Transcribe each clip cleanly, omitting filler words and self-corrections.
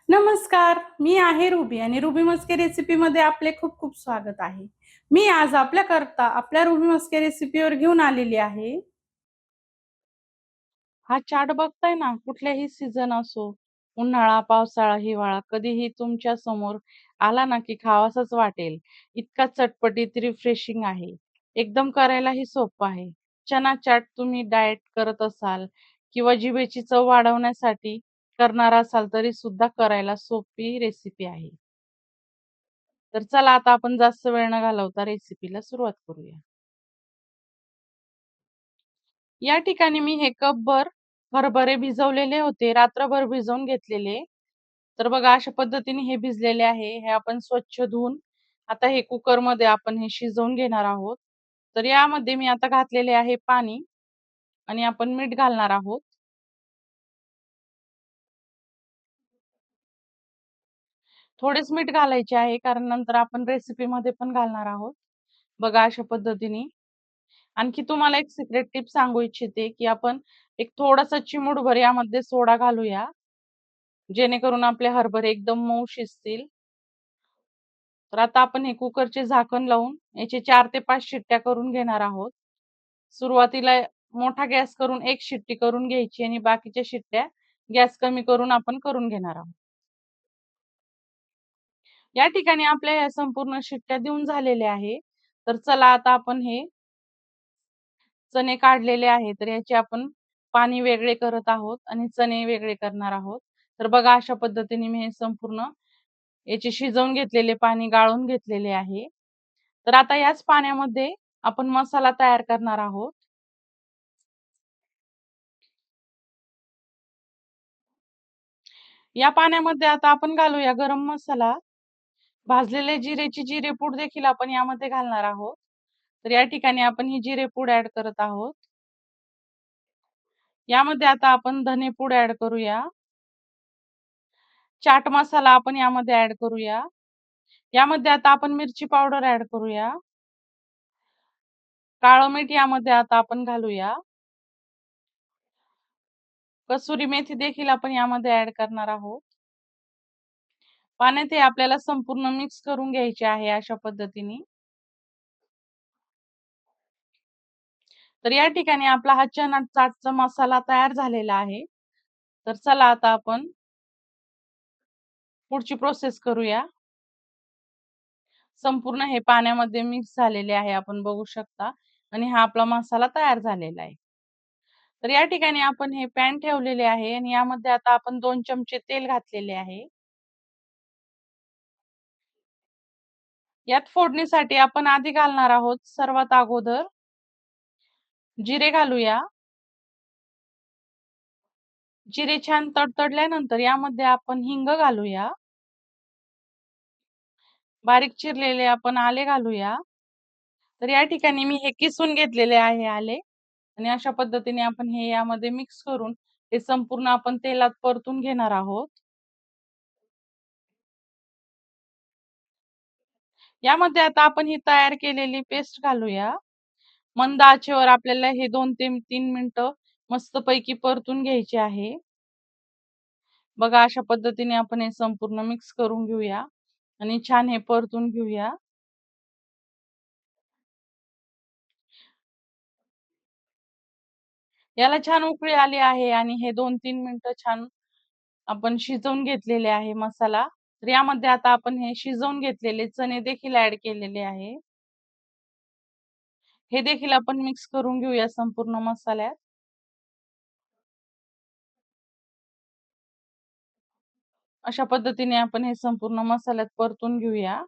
नमस्कार, मी आहे रुबी आणि रुबी मस्के रेसिपीमध्ये आपले खूप खूप स्वागत आहे. मी आज आपल्याकरता आपल्या रुबी मस्के रेसिपीवर घेऊन आलेली आहे. हा चार्ट बघताय ना, कुठल्याही सीझन असो, उन्हाळा, पावसाळा, हिवाळा कधीही तुमच्या समोर आला ना, की खावासाच वाटेल. इतका चटपटीत रिफ्रेशिंग आहे. एकदम करायलाही सोपं आहे. चना चाट तुम्ही डाएट करत असाल किंवा जिभेची चव वाढवण्यासाठी करणार असाल तरी सुद्धा करायला सोपी रेसिपी आहे. तर चला आता आपण जास्त वेळ न घालवता रेसिपीला सुरुवात करूया. या ठिकाणी मी हे कपभर हरभरे भिजवलेले होते, रात्रभर भिजवून घेतलेले. तर बघा अशा पद्धतीने हे भिजलेले आहे. हे आपण स्वच्छ धुवून आता हे कुकरमध्ये आपण हे शिजवून घेणार आहोत. तर यामध्ये मी आता घातलेले आहे पाणी आणि आपण मीठ घालणार आहोत. थोडेच मीठ घालायचे आहे कारण नंतर आपण रेसिपीमध्ये पण घालणार आहोत. बघा अशा पद्धतीने. आणखी तुम्हाला एक सिक्रेट टिप सांगू इच्छिते, की आपण एक थोडासा चिमूटभर यामध्ये सोडा घालूया, जेणेकरून आपले हरभरे एकदम मऊ शिजतील. तर आता आपण हे कुकरचे झाकण लावून याचे 4 ते 5 शिट्ट्या करून घेणार आहोत. सुरुवातीला मोठा गॅस करून एक शिट्टी करून घ्यायची आणि बाकीच्या शिट्ट्या गॅस कमी करून आपण करून घेणार आहोत. या ठिकाणी आपल्या या संपूर्ण शिट्ट्या देऊन झालेल्या आहे. तर चला आता आपण हे चणे काढलेले आहे तर याचे आपण पाणी वेगळे करत आहोत आणि चणे वेगळे करणार आहोत. तर बघा अशा पद्धतीने मी हे संपूर्ण याचे शिजवून घेतलेले पाणी गाळून घेतलेले आहे. तर आता याच पाण्यामध्ये आपण मसाला तयार करणार आहोत. या पाण्यामध्ये आता आपण घालूया गरम मसाला, भाजलेले जिरेची जिरेपूड देखील आपण यामध्ये घालणार आहोत. तर या ठिकाणी आपण ही जिरेपूड ऍड करत आहोत. यामध्ये आता आपण धनेपूड ऍड करूया. चाट मसाला आपण यामध्ये ऍड करूया. यामध्ये आता आपण मिरची पावडर ऍड करूया. काळं मीठ यामध्ये आता आपण घालूया. कसुरी मेथी देखील आपण यामध्ये ऍड करणार आहोत. पाण्यात हे आपल्याला संपूर्ण मिक्स करून घ्यायचे आहे अशा पद्धतीने. तर या ठिकाणी आपला हा चना चाटचा मसाला तयार झालेला आहे. तर चला आता आपण पुढची प्रोसेस करूया. संपूर्ण हे पाण्यामध्ये मिक्स झालेले आहे आपण बघू शकता आणि हा आपला मसाला तयार झालेला आहे. तर या ठिकाणी आपण हे पॅन ठेवलेले आहे आणि यामध्ये आता आपण 2 चमचे तेल घातलेले आहे. यात फोडणीसाठी आपण आधी घालणार आहोत सर्वात अगोदर जिरे घालूया. जिरे छान तडतडल्यानंतर यामध्ये आपण हिंग घालूया. बारीक चिरलेले आपण आले घालूया. तर या ठिकाणी मी हे किसून घेतलेले आहे आले आणि अशा पद्धतीने आपण हे यामध्ये मिक्स करून हे संपूर्ण आपण तेलात परतून घेणार आहोत. यामध्ये आता आपण ही तयार केलेली पेस्ट घालूया. मंद आचेवर आपल्याला हे 2 ते 3 मिनिटं मस्तपैकी परतून घ्यायचे आहे. बघा अशा पद्धतीने आपण हे संपूर्ण मिक्स करून घेऊया आणि छान हे परतून घेऊया. याला छान उकळी आली आहे आणि हे 2-3 मिनिटं छान आपण शिजवून घेतलेले आहे मसाला. तर यामध्ये आता आपण हे शिजवून घेतलेले चणे देखील ऍड केलेले आहे. हे देखील आपण मिक्स करून घेऊया संपूर्ण मसाल्यात. अशा पद्धतीने आपण हे संपूर्ण मसाल्यात परतून घेऊया.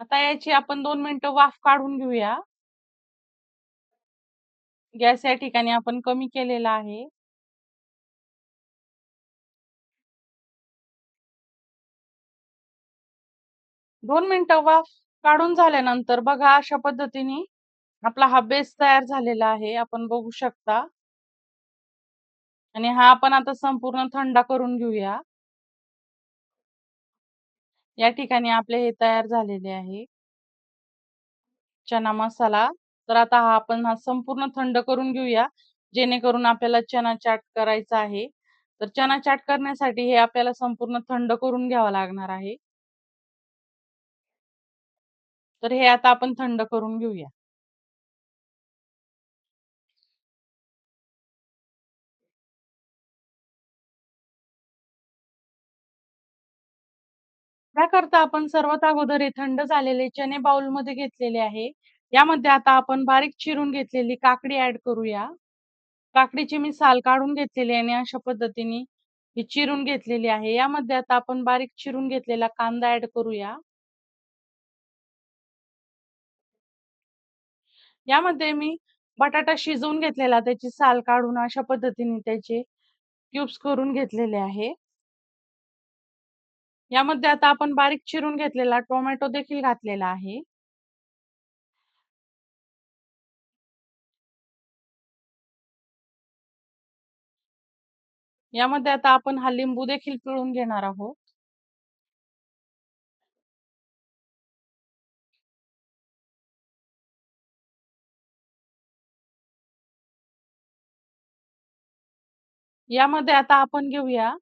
आता याची आपण 2 मिनिटं वाफ काढून घेऊया. गॅस या ठिकाणी आपण कमी केलेला आहे. 2 मिनिटं वाफ काढून झाल्यानंतर बघा अशा पद्धतीने आपला हा बेस तयार झालेला आहे. आपण बघू शकता आणि हा आपण आता संपूर्ण थंड करून घेऊया. या ठिकाणी आपले हे तयार झालेले आहे चना मसाला. तर आता आपण संपूर्ण थंड करून घेऊया, जेणेकरून आपल्याला चना चाट करायचा आहे. तर चना चाट करण्यासाठी हे आपल्याला संपूर्ण थंड करून घ्यावं लागणार आहे. तर हे आता आपण थंड करून घेऊया. त्याकरता आपण सर्वात अगोदर हे थंड झालेले चणे बाउलमध्ये घेतलेले आहे. यामध्ये आता आपण बारीक चिरून घेतलेली काकडी ॲड करूया. काकडीची मी साल काढून घेतलेली आहे आणि अशा पद्धतीने ही चिरून घेतलेली आहे. यामध्ये आता आपण बारीक चिरून घेतलेला कांदा ॲड करूया. यामध्ये मी बटाटा शिजवून घेतलेला, त्याची साल काढून अशा पद्धतीने त्याचे क्यूब्स करून घेतलेले आहे. यामध्ये आता आपण बारीक चिरून घेतलेला टोमॅटो देखील घातलेला आहे. यामध्ये आता आपण हा लिंबू देखील पिळून घेणार आहोत. यामध्ये आता आपण घेऊया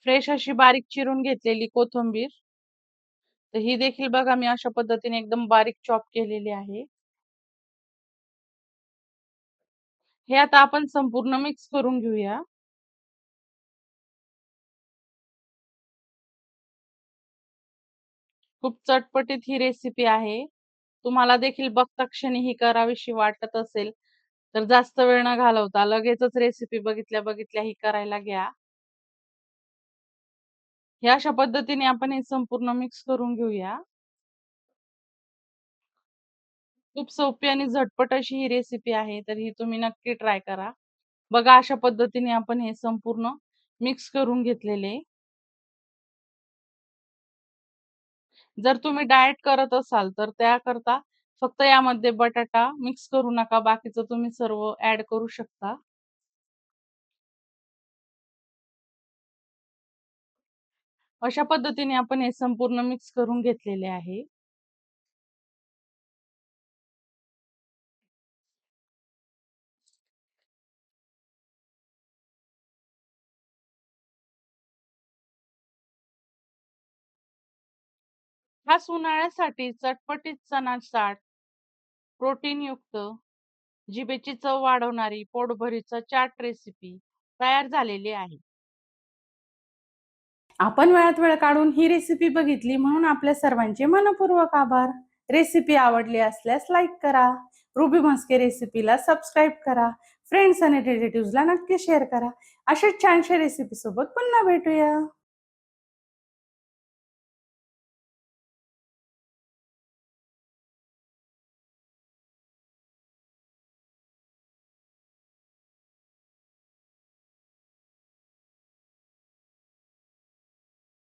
फ्रेश अशी बारीक चिरून घेतलेली कोथिंबीर. तर ही देखील बघा मी अशा पद्धतीने एकदम बारीक चॉप केलेली आहे. हे आता आपण संपूर्ण मिक्स करून घेऊया. खूप चटपटीत ही रेसिपी आहे. तुम्हाला देखील बघता क्षणी ही करावीशी वाटत असेल, तर जास्त वेळ न घालवता लगेचच रेसिपी बघितल्या बघितल्या ही करायला घ्या. हे अशा पद्धतीने आपण हे संपूर्ण मिक्स करून घेऊया. खूप सोपी आणि झटपट अशी ही रेसिपी आहे, तर ही तुम्ही नक्की ट्राय करा. बघा अशा पद्धतीने आपण हे संपूर्ण मिक्स करून घेतलेले. जर तुम्ही डाएट करत असाल तर त्याकरता फक्त यामध्ये बटाटा मिक्स करू नका, बाकीचं तुम्ही सर्व ॲड करू शकता. अशा पद्धतीने आपण हे संपूर्ण मिक्स करून घेतलेले आहे. खास उन्हाळ्यासाठी चटपटीत चना चाट, प्रोटीनयुक्त, जिभेची चव वाढवणारी पोटभरीचा चाट रेसिपी तयार झालेली आहे. आपण वेळात वेळ काढून ही रेसिपी बघितली म्हणून आपल्या सर्वांचे मनपूर्वक आभार. रेसिपी आवडली असल्यास लाईक करा. रुबी म्हस्के रेसिपीला सबस्क्राईब करा. फ्रेंड्स आणि रिलेटिव्हजला नक्की शेअर करा. अशाच छानशा रेसिपी सोबत पुन्हा भेटूया.